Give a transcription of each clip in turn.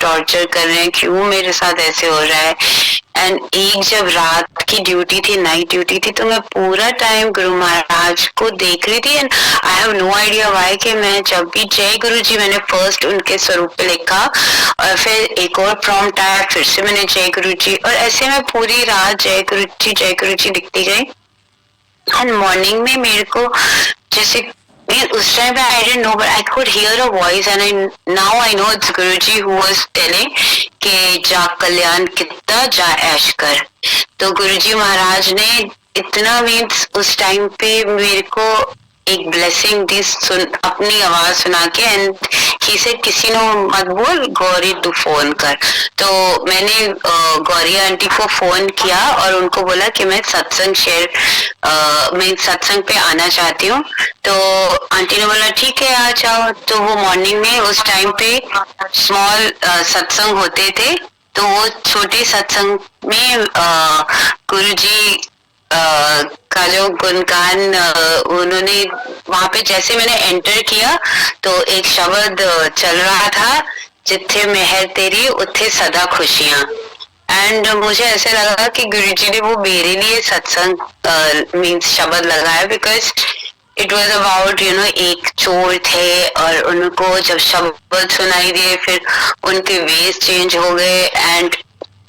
Torture कर रहे हैं, क्यों मेरे साथ ऐसे हो रहा है। एंड एक जब रात की ड्यूटी थी, नाइट ड्यूटी थी, तो मैं पूरा टाइम गुरु महाराज को देख रही थी। And I have no idea why कि मैं जब भी जय गुरु जी मैंने फर्स्ट उनके स्वरूप पे लिखा और फिर एक और प्रॉम्प्ट आया, फिर से मैंने जय गुरु जी, और ऐसे मैं पूरी रात जय गुरु जी लिखती गई। एंड मॉर्निंग में मेरे को जैसे उस टाइम पे I didn't know but I could hear a voice and now I know it's Guruji who was telling कि जा कल्याण कितना जा ऐश कर। तो गुरुजी महाराज ने इतना मीन्स उस टाइम पे मेरे को एक ब्लेसिंग दी अपनी आवाज सुना के। एंड ही से किसी ने मत बोल गौरी तू फोन कर। तो मैंने गौरी आंटी को फोन किया और उनको बोला कि मैं सत्संग मैं सत्संग पे आना चाहती हूँ। तो आंटी ने बोला ठीक है आ जाओ। तो वो मॉर्निंग में उस टाइम पे स्मॉल सत्संग होते थे, तो वो छोटे सत्संग में गुरुजी का जो गुणगान उन्होंने वहां पे जैसे मैंने एंटर किया तो एक शब्द चल रहा था, जिथे मेहर तेरी उथे सदा खुशियां। एंड मुझे ऐसे लगा कि गुरुजी ने वो मेरे लिए सत्संग मीन्स शब्द लगाया, बिकॉज इट वॉज अबाउट एक चोर थे और उनको जब शब्द सुनाई दिए फिर उनके वेज चेंज हो गए एंड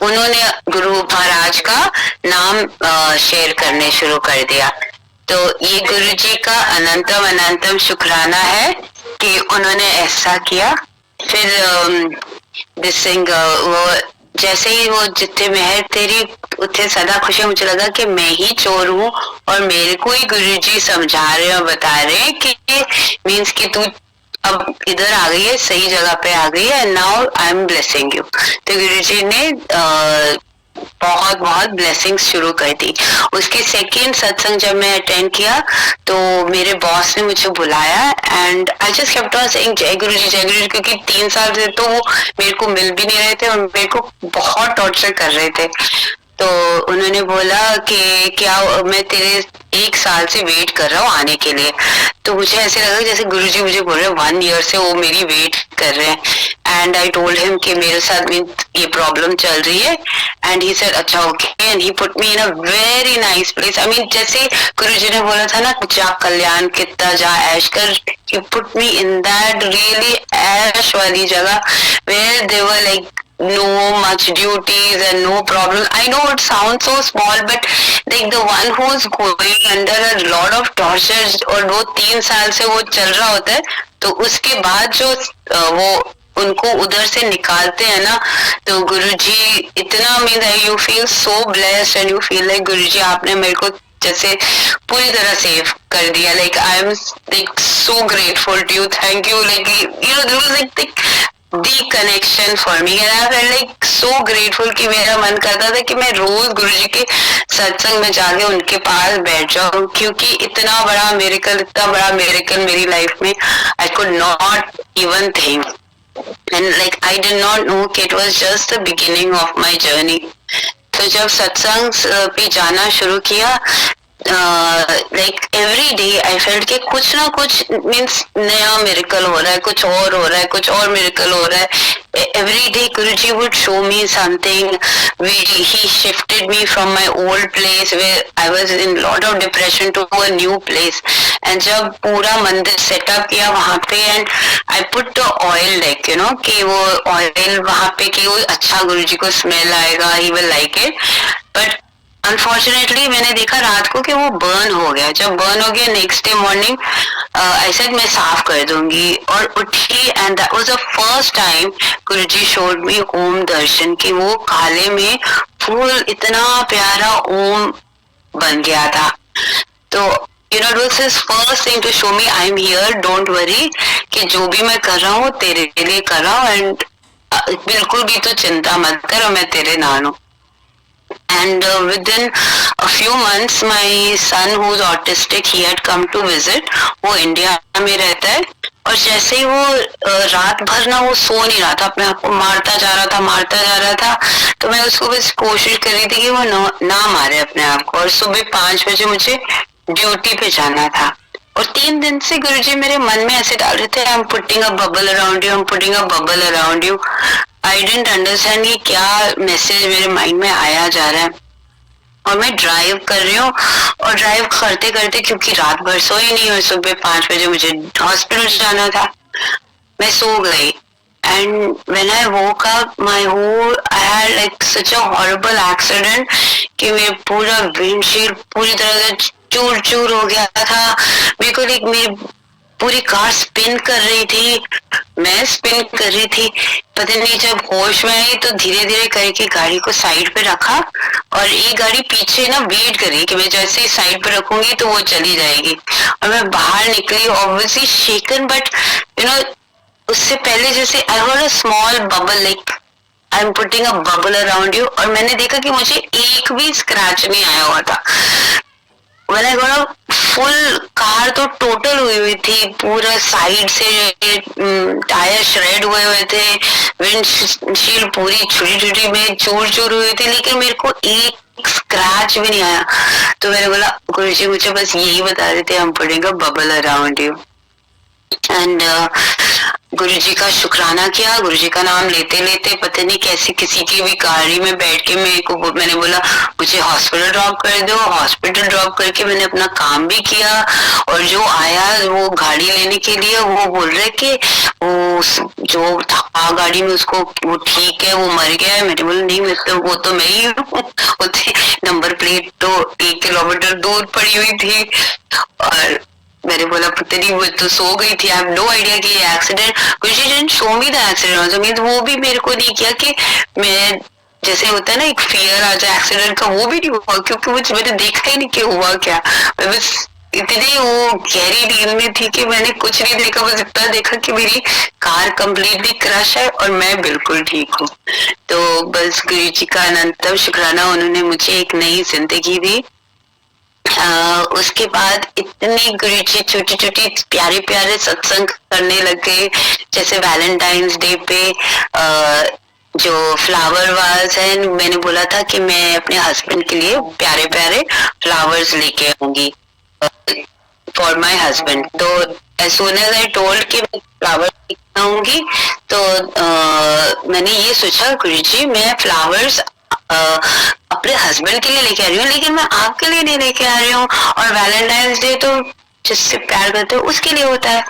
उन्होंने गुरु महाराज का नाम शेयर करने शुरू कर दिया। तो ये गुरु जी का अनंतम अनंतम शुक्राना है कि उन्होंने ऐसा किया। फिर दिसिंग वो जैसे ही वो जितने मेहर तेरी उतने सदा खुशी, मुझे लगा कि मैं ही चोर हूँ और मेरे को ही गुरु जी समझा रहे हैं, बता रहे हैं कि मीन्स कि तू अब इधर आ गई है, सही जगह पे आ गई है, now I am blessing you. तो गुरु जी ने बहुत बहुत ब्लेसिंग्स शुरू कर दी। उसके सेकेंड सत्संग जब मैं अटेंड किया तो मेरे बॉस ने मुझे बुलाया and I just kept on saying जय गुरु जी जय गुरु जी, क्योंकि 3 साल से तो वो मेरे को मिल भी नहीं रहे थे और मेरे को बहुत टॉर्चर कर रहे थे। तो उन्होंने बोला कि क्या मैं तेरे 1 साल से वेट कर रहा हूँ आने के लिए। तो मुझे ऐसे लगा जैसे गुरुजी मुझे बोल रहे हैं 1 ईयर से वो मेरी वेट कर रहे हैं। एंड आई टोल्ड हिम कि मेरे साथ में ये प्रॉब्लम चल रही है। एंड ही सेड अच्छा okay and he put me in a very nice place. I mean जैसे गुरुजी ने बोला था ना जा कल्याण कितना जा ऐश कर, he put me in that really ऐश वाली जगह where they were like no much duties and no problem. I know it sounds so small but like the one who's going under a lot of torture और वो 3 साल से वो चल रहा होता है, तो उसके बाद जो वो उनको उधर से निकालते हैं ना, तो गुरुजी इतना mean you feel so blessed and you feel like Guruji आपने मेरे को जैसे पूरी तरह सेव कर दिया। Like I am like so grateful to you, thank you. Like you know this was like the connection for me and I felt like so grateful कि मेरा मन करता था कि मैं रोज गुरुजी के सत्संग में जाके उनके पास बैठ जाऊं, क्योंकि इतना बड़ा मिरेकल मेरी लाइफ में I could not even think and like I did not know कि it was just the beginning of my journey। तो जब सत्संग पे जाना शुरू किया like every day I felt कि कुछ ना कुछ मीन्स नया मिरेकल हो रहा है, कुछ और हो रहा है, कुछ और मिरेकल हो रहा है। every day Guruji would show me something. He shifted me from my old place where I was in lot of depression to a new place and जब पूरा मंदिर सेटअप किया वहाँ पे and I put the oil like you know कि वो oil वहाँ पे कि वो अच्छा गुरुजी को स्मेल आएगा, he will like it but unfortunately मैंने देखा रात को कि वो बर्न हो गया। जब बर्न हो गया नेक्स्ट डे मॉर्निंग ऐसे मैं साफ कर दूंगी और उठी and that was the first time Guruji showed me Om darshan कि वो काले में फूल इतना प्यारा ओम बन गया था। तो you know it was his first thing to show me I'm here, don't worry कि जो भी मैं कर रहा हूँ तेरे लिए कर रहा हूँ एंड बिल्कुल भी तो चिंता मत कर, मैं तेरे नान हूँ। And within a few months my son who's autistic he had come to visit। वो इंडिया में रहता है और जैसे ही वो रात भर ना वो सो नहीं रहा था, अपने आप को मारता जा रहा था। तो मैं उसको बस कोशिश कर रही थी कि वो ना मारे अपने आप को। और सुबह 5 बजे मुझे ड्यूटी पे जाना था और 3 दिन से गुरुजी मेरे मन में ऐसे डाल रहे थे I'm putting a bubble around you, I'm putting a bubble around you। I didn't understand कि क्या मैसेज मेरे माइंड में आया जा रहा है। और मैं ड्राइव कर रही हूँ, और ड्राइव करते करते, क्योंकि रात भर सोई नहीं, और सुबह 5 बजे मुझे हॉस्पिटल जाना था, मैं सो गई। And when I woke up, my whole, I had like such a horrible accident कि मेरा पूरा विंडशील्ड पूरी तरह से चूर चूर हो गया था। मेरे को लाइक मेरी पूरी कार स्पिन कर रही थी, मैं स्पिन कर रही थी। पता नहीं, जब होश में आई तो धीरे धीरे करके गाड़ी को साइड पे रखा, और एक गाड़ी पीछे ना वेट कर रही कि मैं जैसे ही साइड पे रखूंगी तो वो चली जाएगी। और मैं बाहर निकली, obviously shaken, but you know उससे पहले जैसे I heard a small bubble, like I am putting a bubble around you, और मैंने देखा कि मुझे एक भी स्क्रैच नहीं आया हुआ था। When I got up, full car तो टोटल हुई हुई थी, पूरा साइड से टायर श्रेड हुए हुए थे, विंडशील्ड पूरी छोटी छोटी में चूर चूर हुई थी, लेकिन मेरे को एक स्क्रैच भी नहीं आया। तो मैंने बोला, गुरुजी मुझे बस यही बता रहे थे, हम पड़ेगा बबल अराउंड यू। एंड गुरुजी का शुक्राना किया, गुरुजी का नाम लेते लेते पता नहीं कैसे किसी की भी गाड़ी में बैठ के मैंने बोला मुझे हॉस्पिटल ड्रॉप कर दो। हॉस्पिटल ड्रॉप करके मैंने अपना काम भी किया, और जो आया वो गाड़ी लेने के लिए, वो बोल रहे कि वो जो था गाड़ी में उसको, वो ठीक है, वो मर गया है। मैंने बोला नहीं, वो तो मैं ही हूँ। नंबर प्लेट तो 1 किलोमीटर दूर पड़ी हुई थी, और मैंने बोला पता नहीं, वो तो सो गई थी, आई हैव नो आइडिया कि ये accident, she didn't show me the accident also, means वो भी मेरे को नहीं किया कि मैं, जैसे होता है ना एक फियर आ जाए एक्सीडेंट का, वो भी नहीं हुआ, क्योंकि मुझे मैंने देखा ही नहीं कि हुआ क्या। मैं बस इतनी वो गहरी नींद में थी कि मैंने कुछ नहीं देखा, बस इतना देखा कि मेरी कार कंप्लीटली क्रश है और मैं बिल्कुल ठीक हूँ। तो बस गुरु जी का अनंतम शुक्राना, उन्होंने मुझे एक नई जिंदगी दी। उसके बाद इतनी गुरुजी छोटी छोटी प्यारे प्यारे सत्संग करने लगे, जैसे वैलेंटाइंस डे पे जो फ्लावर वाज है, मैंने बोला था कि मैं अपने हस्बैंड के लिए प्यारे प्यारे फ्लावर्स लेके आऊंगी फॉर माय हस्बैंड। तो as soon as I told कि मैं फ्लावर्स लेके आऊंगी, तो मैंने ये सोचा गुरुजी मैं फ्लावर्स अपने हस्बैंड के लिए लेके आ रही हूँ, लेकिन मैं आपके लिए नहीं लेके आ रही हूँ, और वैलेंटाइंस डे तो जिससे प्यार करते हो उसके लिए होता है।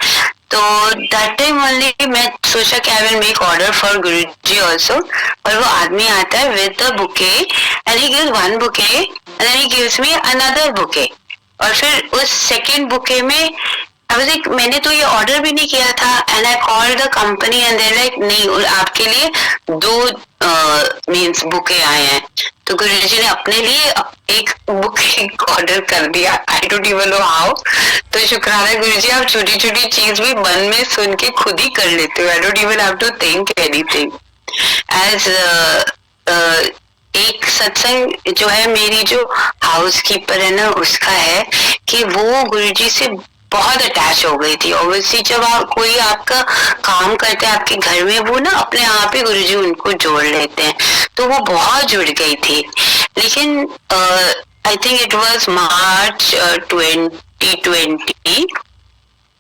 तो दैट टाइम ओनली मैं सोचा कि I will make order for Guruji also, और वो आदमी आता है with the bouquet, and he gives 1 bouquet and then he gives me another bouquet, और फिर उस सेकेंड बुके में मैंने तो ये ऑर्डर भी नहीं किया था, and I call the company and they like नहीं, आपके लिए 2 मीन्स बुके आए हैं। तो गुरुजी ने अपने लिए एक बुके ऑर्डर कर दिया, आई डोंट इवन नो हाउ। तो शुक्राना गुरुजी, आप छोटी छोटी चीज भी मन में सुन के खुद ही कर लेते हो, I don't even have to think anything. As एक सत्संग जो है, मेरी जो हाउस कीपर है ना, उसका है कि वो गुरुजी से बहुत अटैच हो गई थी। ऑब्वियसली जब कोई आपका काम करते हैं आपके घर में, वो ना अपने आप ही गुरुजी उनको जोड़ लेते हैं, तो वो बहुत जुड़ गई थी। लेकिन I think it was March 2020,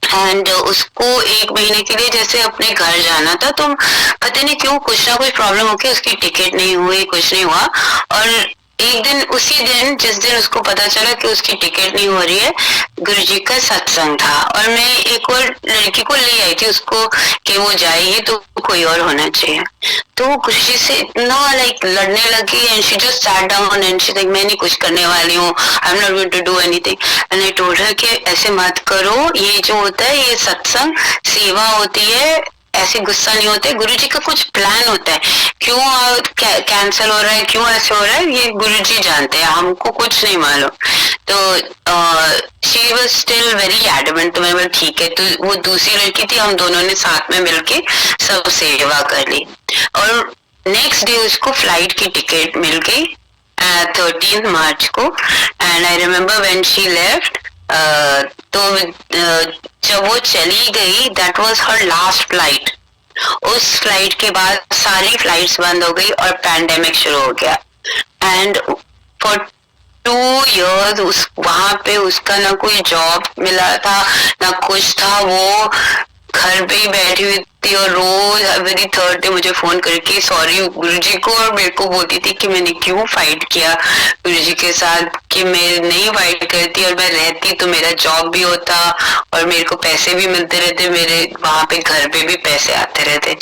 and उसको 1 महीने के लिए जैसे अपने घर जाना था, तो पता नहीं क्यों कुछ ना कुछ प्रॉब्लम होके उसकी टिकट नहीं हुई, कुछ नहीं हुआ। और एक दिन, उसी दिन जिस दिन उसको पता चला कि उसकी टिकट नहीं हो रही है, गुरुजी का सत्संग था, और मैं एक और लड़की को ले आई थी उसको कि वो जाएगी तो कोई और होना चाहिए। तो वो गुरुजी से इतना लाइक लड़ने लगी, and she just sat down and she like मैं नहीं कुछ करने वाली हूँ, I am not going to do anything. And I told her कि ऐसे मत करो, ये जो होता है ये सत्संग सेवा होती है, ऐसे गुस्सा नहीं होते, गुरुजी का कुछ प्लान होता है, क्यों कैंसिल हो रहा है, क्यों ऐसे हो रहा है, ये गुरुजी जानते हैं, हमको कुछ नहीं मालूम। तो she was still very adamant, तो मैंने बोला ठीक है। तो वो दूसरी लड़की थी, हम दोनों ने साथ में मिलके सब सेवा कर ली, और नेक्स्ट डे उसको फ्लाइट की टिकट मिल गई 13 मार्च को। And I remember when she left, तो जब वो चली गई, that was her last flight. उस फ्लाइट के बाद सारी फ्लाइट्स बंद हो गई और पैंडेमिक शुरू हो गया, एंड फॉर 2 years वहां पे उसका ना कोई जॉब मिला था ना कुछ था। वो घर पे ही बैठी हुई थी और रोज एवरी थर्ड डे मुझे फोन करके सॉरी गुरुजी को और मेरे को बोलती थी कि मैंने क्यों फाइट किया गुरुजी के साथ, कि मैं नहीं फाइट करती और मैं रहती तो मेरा जॉब भी होता और मेरे को पैसे भी मिलते रहते, मेरे वहां पे घर पे भी पैसे आते रहते।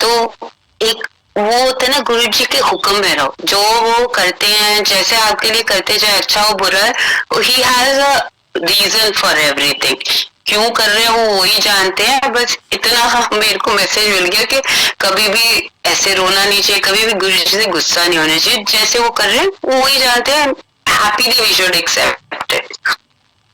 तो एक वो होता है ना, गुरु जी के हुक्म में रहो, जो वो करते हैं जैसे आपके लिए करते, चाहे अच्छा हो बुरा है, he has a reason for everything. क्यों कर रहे हो वही जानते हैं। बस इतना मेरे को मैसेज मिल गया कि कभी भी ऐसे रोना नहीं चाहिए, कभी भी गुरु जी से गुस्सा नहीं होना चाहिए, जैसे वो कर रहे हैं वो वही जानते हैं, happily we should accept it.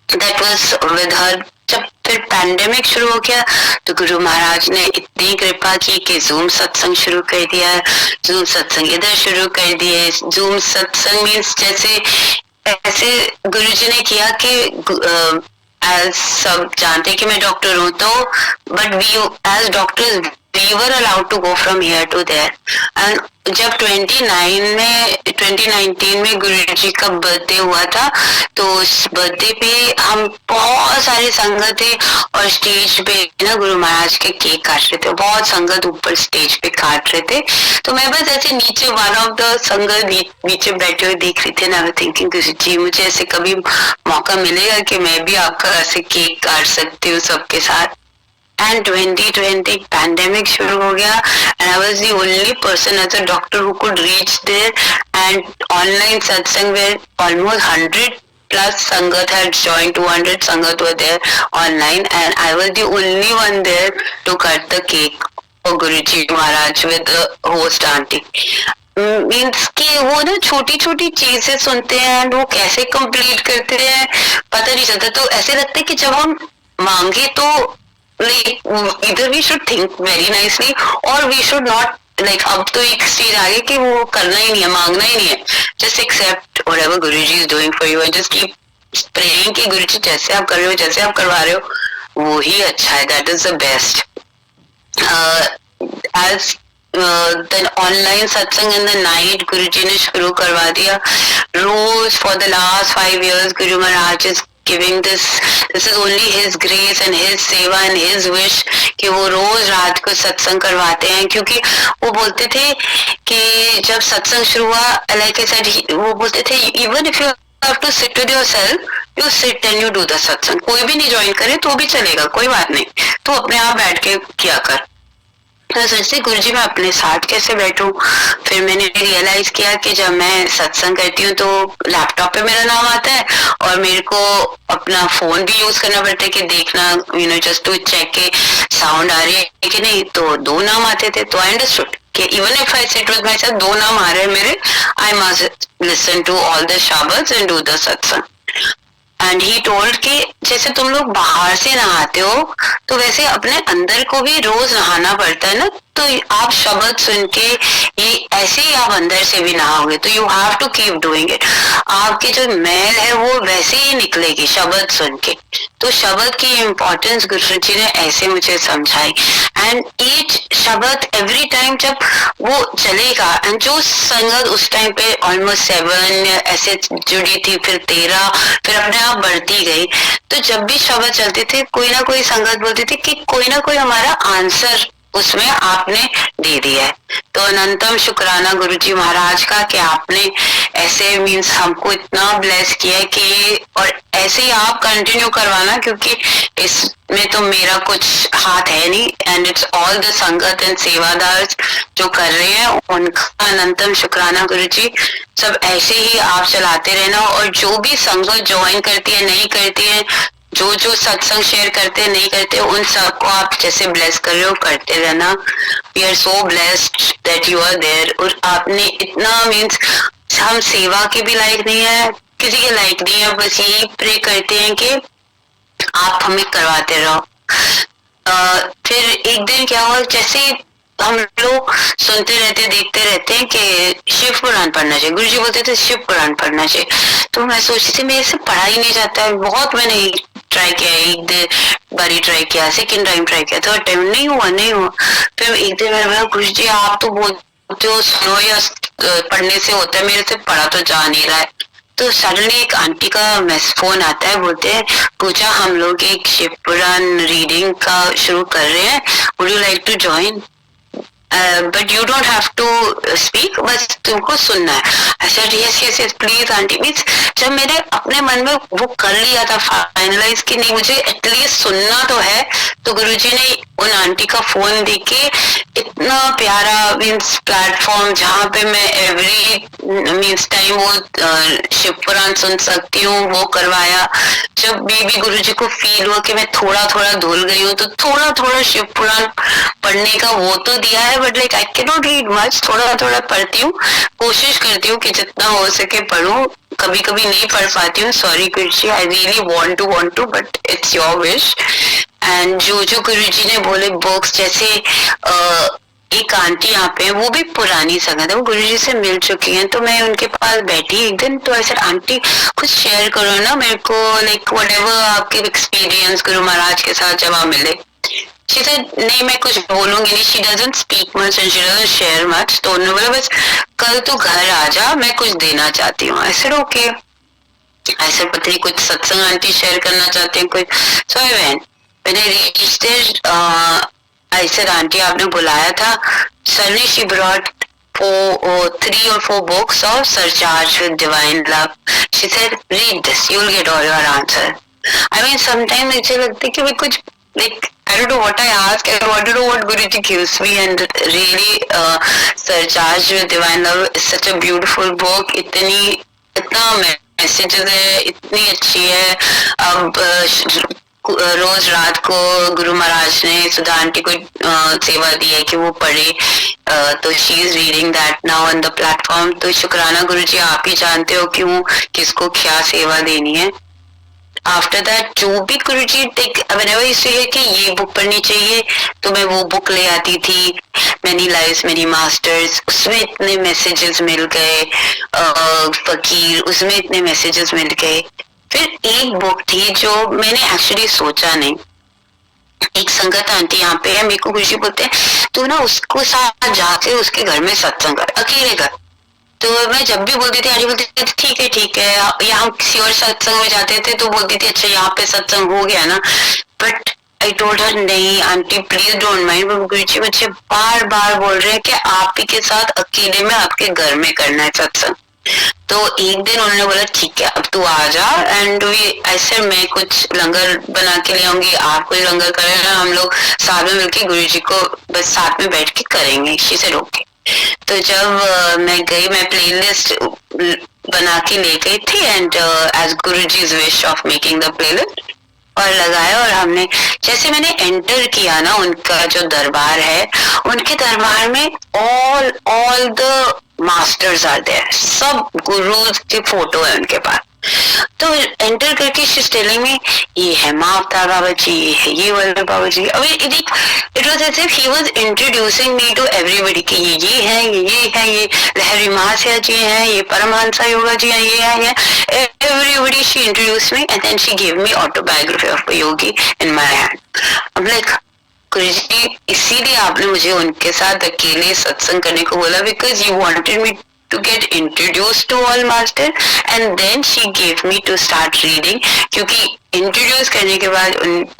That was with her. जब फिर पैंडेमिक शुरू हो गया तो गुरु महाराज ने इतनी कृपा की कि जूम सत्संग शुरू कर दिया। जूम सत्संग इधर शुरू कर दिए। जूम सत्संग मीन्स जैसे ऐसे गुरु जी ने किया कि सब जानते कि मैं डॉक्टर हूँ, तो but we as doctors we were allowed to go from here to there. And जब 2019 में गुरु जी का बर्थडे हुआ था, तो उस बर्थडे पे हम बहुत सारी संगत थे और स्टेज पे ना गुरु महाराज के केक काट रहे थे, बहुत संगत ऊपर स्टेज पे काट रहे थे। तो मैं बस ऐसे नीचे वन ऑफ द संगत नीचे बैठे हुए देख रही थी ना, थिंकिंग गुरु जी मुझे ऐसे कभी मौका मिलेगा कि मैं भी आपका ऐसे केक काट सकती हूँ सबके साथ। And 2020 pandemic शुरू हो गया and I was the only person as a doctor who could reach there, and online satsang where almost 100 plus sangat had joined, 200 sangat were there online, and I was the only one there to cut the cake for Guruji Maharaj with the host auntie. Means कि वो ना छोटी छोटी चीजें सुनते हैं वो कैसे कंप्लीट करते हैं पता नहीं चलता। तो ऐसे लगता है कि जब हम मांगे तो either we should think very nicely or we should not, like अब तो एक स्टेज आ गई कि वो करना ही नहीं है, मांगना ही नहीं है, just accept whatever Guruji is doing for you and just keep praying कि गुरुजी जैसे आप कर रहे हो, जैसे आप करवा रहे हो वो ही अच्छा है, that is the best. As then online satsang in the night गुरुजी ने शुरू करवा दिया रोज for the last 5 years. Guru Maharaj is giving this is only his grace and his सेवा and his wish कि वो रोज रात को सत्संग करवाते हैं, क्योंकि वो बोलते थे कि जब सत्संग शुरू हुआ like I said, वो बोलते थे even if you have to sit with yourself, you sit and you do the सत्संग, कोई भी नहीं ज्वाइन करे तो भी चलेगा, कोई बात नहीं, तो अपने आप बैठ के किया कर। तो सोचते गुरुजी मैं अपने साथ कैसे बैठूं। फिर मैंने रियलाइज किया कि जब मैं सत्संग करती हूँ तो लैपटॉप पे मेरा नाम आता है और मेरे को अपना फोन भी यूज करना पड़ता है कि देखना जस्ट टू चेक के साउंड आ रही है कि नहीं, तो 2 नाम आते थे। तो आई अंडरस्टूड कि even if I sit with myself 2 नाम आ रहे हैं मेरे, I must listen to all the शब्द्स and do the satsang. And he told कि जैसे तुम लोग बाहर से नहाते हो तो वैसे अपने अंदर को भी रोज नहाना पड़ता है ना, तो आप शब्द सुन के ये ऐसे ही आप अंदर से भी नहाओगे, तो you have to keep doing it. आपकी जो मैल है वो वैसे ही निकलेगी शब्द सुन के। तो शब्द की इम्पोर्टेंस गुरु जी ने ऐसे मुझे समझाई। एंड ईच शब्द एवरी टाइम जब वो चलेगा, एंड जो संगत उस टाइम पे ऑलमोस्ट 7 ऐसे जुड़ी थी, फिर 13, फिर अपने आप बढ़ती गई, तो जब भी शब्द चलते थे कोई ना कोई संगत बोलती थी कि कोई ना कोई हमारा आंसर उसमें आपने दे दिया है। तो अनंतम शुक्राना गुरुजी महाराज का कि आपने ऐसे मीन्स हमको इतना ब्लेस किया है कि, और ऐसे ही आप कंटिन्यू करवाना, क्योंकि इसमें तो मेरा कुछ हाथ है नहीं, एंड इट्स ऑल द संगत एंड सेवादार जो कर रहे हैं उनका अनंतम शुक्राना गुरुजी। सब ऐसे ही आप चलाते रहना, और जो भी संगत ज्वाइन करती है नहीं करती है, जो जो सत्संग शेयर करते हैं नहीं करते, उन सबको आप जैसे ब्लेस कर रहे हो करते रहना। We are so blessed that you are there. और आपने इतना मीन्स हम सेवा के भी लायक नहीं है, किसी के लायक नहीं है, बस यही प्रे करते हैं कि आप हमें करवाते रहो। फिर एक दिन क्या हुआ, जैसे हम लोग सुनते रहते देखते रहते हैं कि शिव पुराण पढ़ना चाहिए, गुरुजी बोलते थे शिव पुराण पढ़ना चाहिए, तो मैं सोचती थी मेरे से पढ़ा ही नहीं जाता है। बहुत मैंने ट्राई किया, एक बारी ट्राई किया, सेकंड टाइम ट्राई किया, थर्ड टाइम नहीं हुआ। फिर एक दिन मैंने बोला गुरुजी आप तो बोलते हो सुनो या पढ़ने से होता है, मेरे से पढ़ा तो जा नहीं रहा है। तो सडनली एक आंटी का फोन आता है, बोलते हैं पूजा हम लोग एक शिव पुराण रीडिंग का शुरू कर रहे हैं, would you like to join, but you don't have to speak, बस तुमको सुनना है। I said yes yes yes please aunty. Means जब मैंने अपने मन में वो कर लिया था फाइनलाइज कि नहीं मुझे एटलीस्ट सुनना तो है, तो गुरुजी ने उन आंटी का फोन देके इतना प्यारा मीन्स प्लेटफॉर्म जहाँ पे मैं एवरी मीन्स टाइम वो शिव पुराण सुन सकती हूँ, वो करवाया। जब बेबी गुरुजी को फील हुआ कि मैं थोड़ा थोड़ा धुल गई हूँ, तो थोड़ा थोड़ा शिव पुराण पढ़ने का वो तो दिया है, but like I can not read much, थोड़ा थोड़ा पढ़ती हूँ, कोशिश करती हूँ कि जितना हो सके पढूं। कभी कभी नहीं पढ़ पाती हूँ, sorry Guruji, I really want to but it's your wish. And जो गुरुजी ने बोले बुक्स, जैसे एक आंटी यहाँ पे वो भी पुरानी संगत है, वो गुरुजी से मिल चुकी हैं, तो मैं उनके पास बैठी एक दिन, तो ऐसे आंटी कुछ शेयर करो ना मेरे को, लाइक व्हाटएवर आपके एक्सपीरियंस गुरु महाराज के साथ जब आप मिले। She said, नहीं मैं कुछ बोलूंगी नहीं, she doesn't speak much and she doesn't share much। तो उन्होंने बोला बस कल तू घर आ जा, मैं कुछ देना चाहती हूँ। I said okay। ऐसे पता नहीं कुछ सत्संग आंटी शेयर करना चाहते हैं कुछ। So I went। मैंने reached there, I said aunty आपने बुलाया था। Suddenly she brought 3 or 4 books of Surcharged with Divine Love। She said read this, you'll get all your answer। I mean sometimes मुझे लगता है कि मैं कुछ like I don't know what I ask, I want to know what Guruji gives me, and really Surcharged with Divine Love is such a beautiful book। इतना messages है, इतनी अच्छी है। अब रोज रात को गुरु महाराज ने सुधा आंटी को सेवा दी है कि वो पढ़े, तो she is reading that now on the platform. तो शुक्राना गुरुजी, आप ही जानते हो क्यों किसको क्या सेवा देनी है। आफ्टर दैट जो भी गुरुजी व्हेनेवर यूज्ड टू हियर कि ये बुक पढ़नी चाहिए, तो मैं वो बुक ले आती थी, मैनी लाइव्स मेनी मास्टर्स, उसमें इतने मैसेजेस मिल गए, फकीर उसमें इतने मैसेजेस मिल गए। फिर एक बुक थी जो मैंने एक्चुअली सोचा नहीं, एक संगत आंटी यहाँ पे है, मेरे को गुरुजी बोलते हैं तू ना उसको साथ जाके उसके घर में सत्संग कर, अकेले कर। तो मैं जब भी बोलती थी, आंटी बोलती थी ठीक है, या हम किसी और सत्संग में जाते थे तो बोलती थी अच्छा यहाँ पे सत्संग हो गया ना, बट आई टोल्ड हर नहीं आंटी प्लीज डोंट माइंड, गुरुजी मुझे बार बार बोल रहे हैं कि आप ही के साथ अकेले में आपके घर में करना है सत्संग। तो एक दिन उन्होंने बोला ठीक है अब तू आ जा, एंड ऐसे मैं कुछ लंगर बना के ले आऊंगी, आप कोई लंगर करें, हम लोग साथ में मिलके गुरुजी को बस साथ में बैठ के करेंगे। She said okay. तो जब मैं गई, मैं प्लेलिस्ट बना के ले गई थी, and as Guruji's wish of making the playlist, और लगाया, और हमने जैसे मैंने एंटर किया ना उनका जो दरबार है, उनके दरबार में all the masters are there, सब गुरुज की फोटो है उनके पास। तो एंटर करके शी इज टेलिंग मी ये है माँ अवतार बाबा जी, ये है ये वाले बाबा जी। अभी it was as if he was introducing me to everybody कि ये है ये लहरी महाशय जी हैं, ये परमहंस योगा जी हैं, ये है everybody. She introduce me and then she give me autobiography of Yogi in my hand. अब लाइक गुरुजी इसीलिए आपने मुझे उनके साथ अकेले सत्संग करने को बोला, because you wanted me to get introduced to all master, and then she gave me to start reading, क्योंकि introduce करने के बाद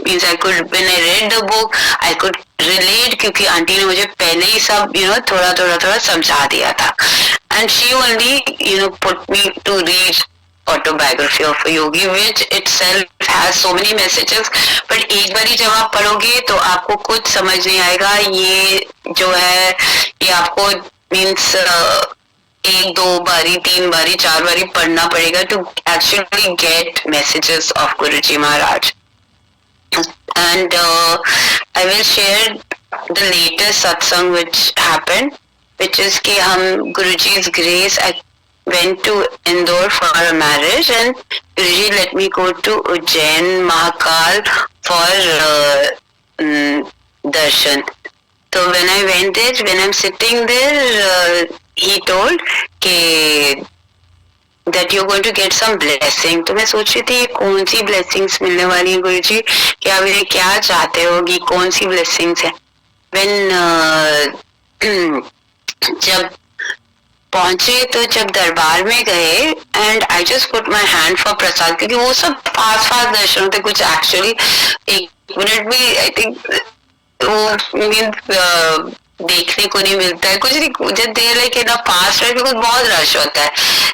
means I could, when I read the book I could relate, क्योंकि आंटी ने मुझे पहले ही सब थोड़ा समझा दिया था, and she only put me to read autobiography of a yogi, which itself has so many messages, but एक बारी जब आप पढ़ोगे तो आपको कुछ समझ नहीं आएगा। ये जो है ये आपको means 1 2 बारी 3 बारी 4 बारी पढ़ना पड़ेगा to actually get messages of Guruji Maharaj। And I will share the latest satsang which happened, which is कि हम Guruji's grace, I went to Indore for a marriage, and Guruji let me go to Ujjain Mahakal for darshan। So when I went there, when I'm sitting there, he told कि that you're going to get some blessing। तो मैं सोच रही थी कौन सी blessings मिलने वाली है गुरुजी, कि आप इन्हें क्या चाहते हो, कि कौन सी blessings है। When जब पहुंचे तो जब दरबार में गए and I just put my hand for prasad, क्योंकि वो सब फास्ट फास्ट दर्शन होते, कुछ एक्चुअली 1 मिनट भी आई थिंक वो मीन्स देखने को नहीं मिलता है, कुछ नहीं, जब देर लाइक ना फास्ट है बिकॉज बहुत रश होता है।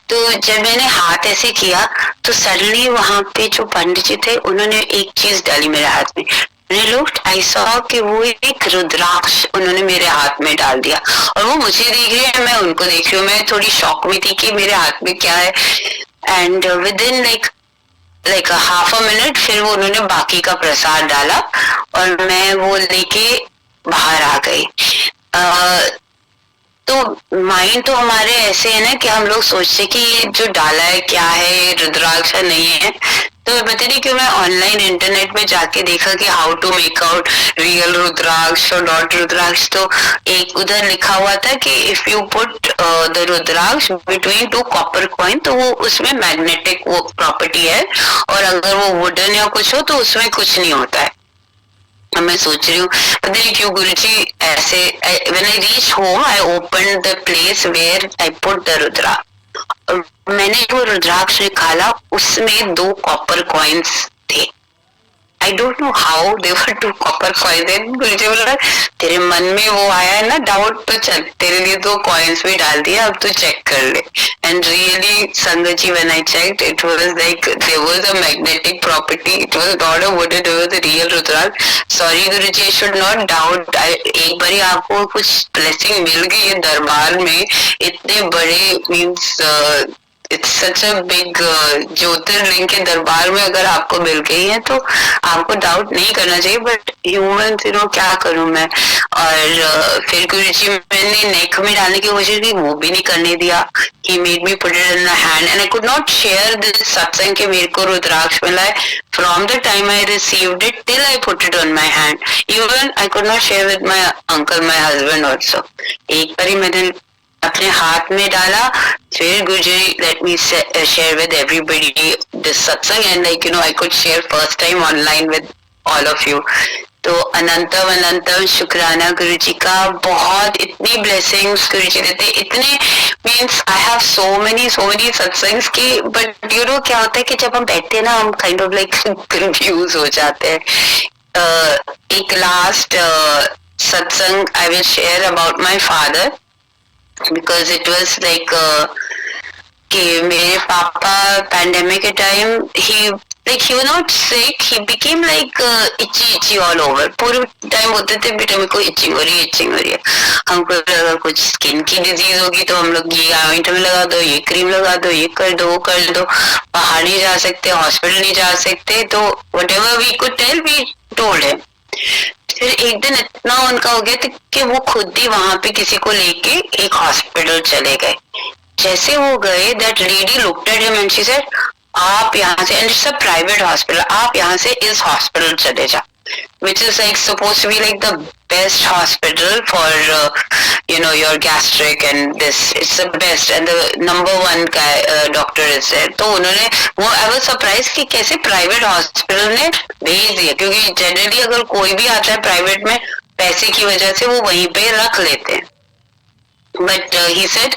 तो जब मैंने हाथ ऐसे किया तो सडनली वहां पे जो पंडित जी थे उन्होंने एक चीज डाली मेरे हाथ में। मैंने लुक्ड, आई सॉ कि वो एक रुद्राक्ष उन्होंने मेरे हाथ में डाल दिया, और वो मुझे देख रही है, मैं उनको देख रही हूँ। मैं थोड़ी शॉक में थी कि मेरे हाथ में क्या है। And with in like half a minute फिर वो उन्होंने बाकी का प्रसाद डाला और मैं वो लेके बाहर आ गई। तो माइंड तो हमारे ऐसे है ना कि हम लोग सोचते कि ये जो डाला है क्या है, रुद्राक्ष नहीं है। तो पता नहीं क्यों मैं ऑनलाइन इंटरनेट में जाके देखा कि how to make out real rudraksha और नॉट रुद्राक्ष। तो एक उधर लिखा हुआ था कि if you put the rudraksh between 2 copper coin तो वो उसमें मैग्नेटिक वो प्रॉपर्टी है, और अगर वो वुडन या कुछ हो तो उसमें कुछ नहीं होता है। मैं सोच रही हूँ पता नहीं क्यों गुरुजी ऐसे। When I reach home I open the place where I put the rudra, मैंने वो रुद्राक्ष निकाला, उसमें 2 कॉपर कॉइन्स थे। I don't know how they were 2 copper coins. Guruji बोला तेरे मन में वो आया है ना डाउट, तो चल तेरे लिए 2 कॉइन्स भी डाल दिया, अब तू चेक कर ले। And really sangat ji when I checked it was like there was a magnetic property, it was not a wooden, it was a real rudraksha. Sorry Guruji, I should not doubt. एक बार आपको कुछ ब्लेसिंग मिल गई है दरबार में, इतने बड़े means it's such a big jyotirlinga के दरबार में अगर आपको मिल गई है तो आपको डाउट नहीं करना चाहिए। बट ह्यूमन क्या करूं मैं। और फिर गुरुजी मैंने नेक में डालने की कोशिश की, वो भी नहीं करने दिया। He made me put it in the hand and I could not share this satsang के मेरे को रुद्राक्ष मिला है। From the time I received it till I put it on my hand, even I could not share with my uncle my husband also. एक बार ही मैंने अपने हाथ में डाला, फिर Guruji let me share with everybody this satsang and like you no I could share first time online with all of you. तो अनंतम अनंतम शुक्राना गुरुजी का, बहुत इतनी ब्लेसिंग्स गुरुजी देते, इतने means I have so many satsangs की। बट यू नो क्या होता है कि जब हम बैठते हैं ना हम काइंड ऑफ लाइक कंफ्यूज हो जाते हैं। एक लास्ट सत्संग I will share about my father, because it was like कि मेरे पापा पैंडेमिक के time he was not sick, he became like itchy all over। पूरे टाइम बोलते थे बेटा मेरे को इचिंग हो रही है। हमको लगा कुछ स्किन की डिजीज होगी तो हम लोग ये ऑइंटमेंट लगा दो, ये क्रीम लगा दो, ये कर दो, वो कर दो। बाहर नहीं जा सकते, हॉस्पिटल नहीं जा सकते, तो whatever we could tell we told him। फिर एक दिन इतना उनका हो गया था कि वो खुद ही वहां पे किसी को लेके एक हॉस्पिटल चले गए। जैसे वो गए that lady looked at him and she said आप यहाँ से, and it's a private hospital, आप यहाँ से इस हॉस्पिटल चले जाओ, which is like supposed to be like the best hospital for you know your gastric and this, it's the best and the number 1 guy doctor is there। तो उन्होंने वो I was surprised कि कैसे private hospital ने भेज दिया, क्योंकि generally अगर कोई भी आता है प्राइवेट में पैसे की वजह से वो वहीं पे रख लेते हैं। बट ही सेड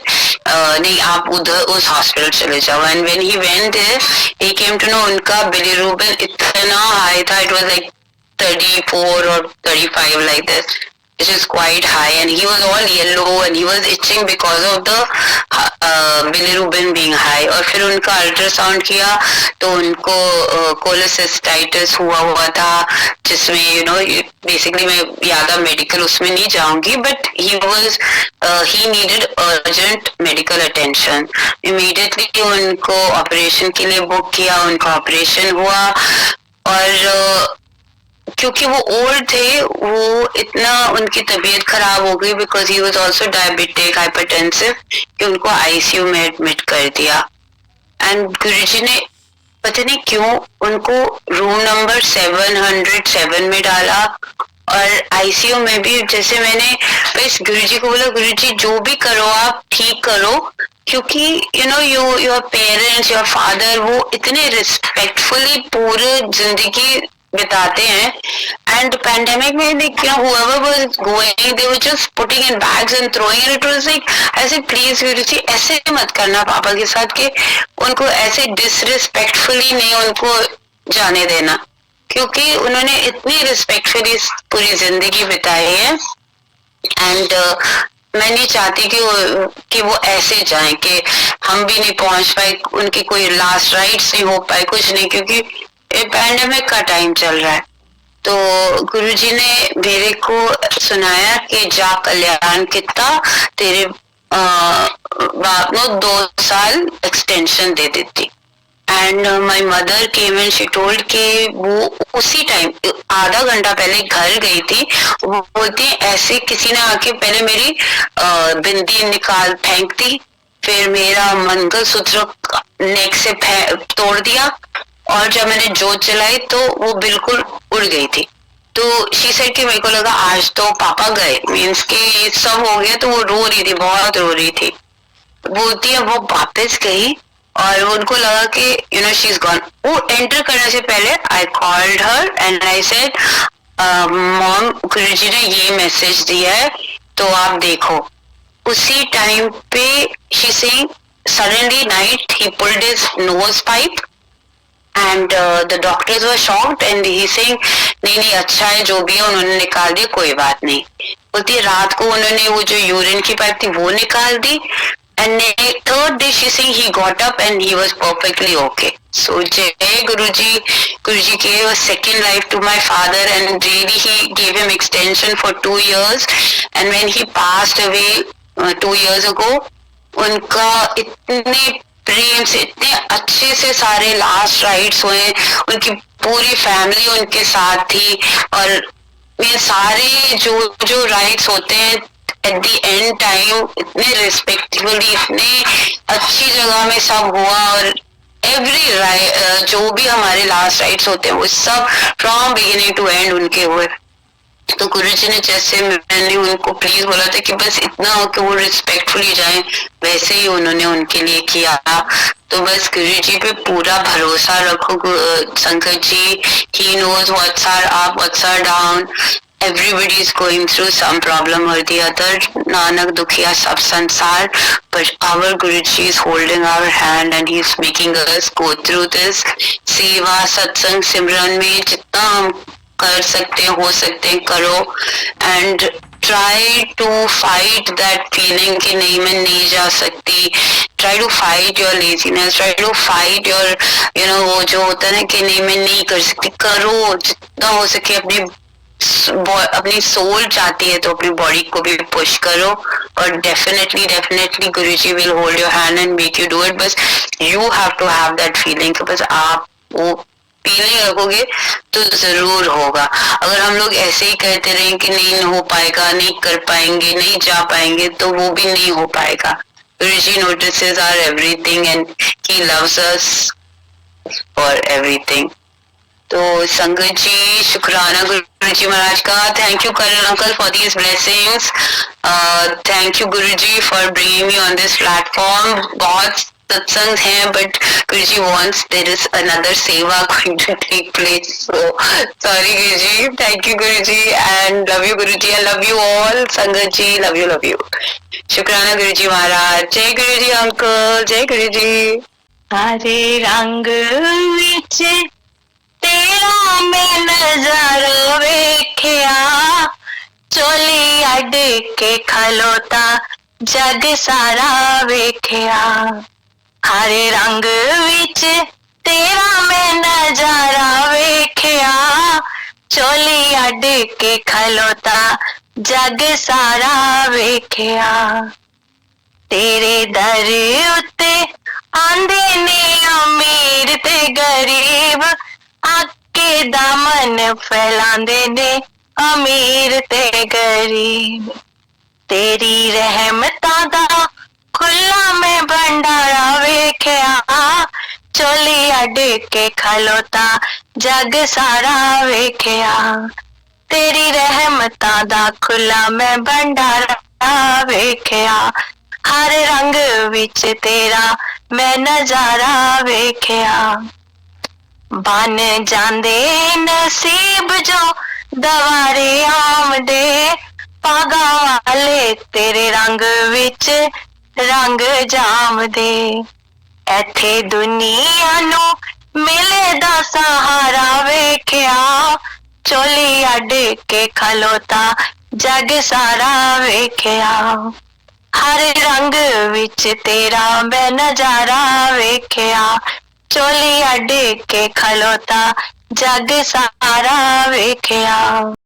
नहीं आप उधर उस हॉस्पिटल चले जाओ। And when he went there he came to know उनका बिलीरुबिन इतना हाई था, it was like 34 or 35 like this, which is quite high, and he was all yellow and he was itching because of the bilirubin being high। और फिर उनका ultrasound किया तो उनको cholecystitis हुआ था, जिसमें यू नो बेसिकली मैं ज्यादा मेडिकल उसमें नहीं जाऊंगी, but he needed urgent medical attention. Immediately उनको ऑपरेशन के लिए बुक किया, उनका ऑपरेशन हुआ। और क्योंकि वो ओल्ड थे, वो इतना उनकी तबीयत खराब हो गई because he was also diabetic hypertensive कि उनको आईसीयू में एडमिट कर दिया। एंड गुरुजी ने पता नहीं क्यों उनको रूम नंबर 707 में डाला, और आईसीयू में भी जैसे मैंने बस गुरुजी को बोला गुरुजी जो भी करो आप ठीक करो, क्योंकि you know your parents your father वो इतने रिस्पेक्टफुली पूरे जिंदगी बिताते हैं. एंड पैंडेमिक में whoever was going, they were just putting in bags and throwing, and it was like, I said please गुरुजी ऐसे मत करना पापा के साथ, कि उनको ऐसे डिसरिस्पेक्टफुली नहीं उनको जाने देना, क्योंकि उन्होंने इतनी रिस्पेक्टफुली पूरी जिंदगी बिताई है. एंड मैं नहीं चाहती कि वो ऐसे जाएं कि हम भी नहीं पहुंच पाए, उनकी कोई लास्ट राइट्स नहीं हो पाए, कुछ नहीं, क्योंकि पैंडेमिक का टाइम चल रहा है. तो गुरुजी ने मेरे को सुनाया कि जा कल्याण कितना तेरे बाप ने 2 साल एक्सटेंशन दे देती. And my mother came and she told कि वो उसी टाइम आधा घंटा पहले घर गई थी. वो बोलती है ऐसे किसी ने आके पहले मेरी बिंदी निकाल फेंक दी, फिर मेरा मंगलसूत्र नेक से तोड़ दिया, और जब मैंने जोत जलाई तो वो बिल्कुल उड़ गई थी. तो शी सेड कि मेरे को लगा आज तो पापा गए, मीन्स कि ये सब हो गया. तो वो रो रही थी, बहुत रो रही थी. बोलती है वो वापस गई और उनको लगा कि शी इज गॉन. वो एंटर करने से पहले I called her and I said mom Guruji ने ये मैसेज दिया है तो आप देखो. उसी टाइम पे she saying suddenly night he pulled his nose pipe and the doctors were shocked and he saying नहीं अच्छा है जो भी है, उन्होंने निकाल दिया, कोई बात नहीं. बोलती है रात को उन्होंने वो जो यूरिन की पाइप थी वो निकाल दी. And third day she saying he got up and he was perfectly okay. So Jai Guruji gave a second life to my father and really he gave him extension for 2 years. And when he passed away 2 years ago, उनका इतने प्रेम से इतने अच्छे से सारे last rites हुए. उनकी पूरी फैमिली उनके साथ थी और ये सारे जो राइट्स होते हैं एट द एंड टाइम इतने रिस्पेक्टफुली, इतने अच्छी जगह में सब हुआ. और एवरी जो भी हमारे लास्ट राइट्स होते हैं वो सब फ्रॉम बिगिनिंग टू एंड उनके हुए. तो गुरुजी ने जैसे मैंने उनको प्लीज बोला था कि बस इतना हो कि वो रिस्पेक्टफुली जाएं, वैसे ही उन्होंने उनके लिए किया. तो बस गुरुजी पे पूरा भरोसा रखो sangat ji. He knows what's are up, what's are down. Everybody is going through some problem or the other. Nanak dukhiya sab sansar, but our Guruji is holding our hand and he is making us go through this. सेवा सत्संग सिमरन में जितना हम कर सकते हैं हो सकते हैं करो. And try to fight that feeling कि नहीं मैं नहीं जा सकती. Try to fight your laziness, try to fight your वो जो होता है ना कि नहीं मैं नहीं कर सकती. करो जितना हो सके. अपनी सोल चाहती है तो अपनी बॉडी को भी पुश करो और definitely Guruji will hold your hand and make you do it. बस you have to have that feeling. बस आप वो फीलिंग रखोगे तो जरूर होगा. अगर हम लोग ऐसे ही कहते रहे कि नहीं हो पाएगा, नहीं कर पाएंगे, नहीं जा पाएंगे, तो वो भी नहीं हो पाएगा. Guruji notices are everything and he loves us for everything. तो संगत जी शुक्राना गुरुजी महाराज का. Thank you Karan uncle for these blessings. Thank you Guruji for bringing me on this platform. बहुत सत्संग हैं but Guruji wants there is another seva going to take place. So sorry Guruji. Thank you Guruji and love you Guruji. I love you all. संगत जी love you. शुक्राना गुरुजी महाराज. जय गुरुजी uncle. जय गुरुजी. हरे रंग विच तेरा मैं नजारा वेख्या, चोली अड के खलोता जग सारा वेख्या. हरे रंग विच तेरा मैं नजारा वेख्या, चोली अड के खलोता जग सारा वेख्या. तेरे दर उत्ते आंदे ने अमीर ते गरीब, आके दामन फैलांदे ने अमीर ते गरीब. तेरी रहमतां दा खुला में भंडारा वेख्या, चोली अड के खलोता जग सारा वेख्या. तेरी रहमतां दा खुला में भंडारा वेख्या, हर रंग विच तेरा मैं नजारा वेख्या. ਬਣ ਜਾਂਦੇ ਨਸੀਬ ਜੋ ਦਵਾਰੇ ਆਮਦੇ, ਪਾਗਾਂ ਵਾਲੇ ਤੇਰੇ ਰੰਗ ਵਿੱਚ ਰੰਗ ਜਾਮਦੇ। ਇੱਥੇ ਦੁਨੀਆ ਨੂੰ ਮਿਲਦਾ ਸਹਾਰਾ ਵੇਖਿਆ, ਚੋਲੀ ਅੱਡ ਕੇ ਖਲੋਤਾ ਜਗ ਸਾਰਾ ਵੇਖਿਆ। ਹਰ ਰੰਗ ਵਿੱਚ ਤੇਰਾ ਮੈਂ ਨਜ਼ਾਰਾ ਵੇਖਿਆ, ਚੋਲੀ ਅੱਡ ਕੇ ਖਲੋਤਾ ਜਗ ਸਾਰਾ ਵੇਖਿਆ।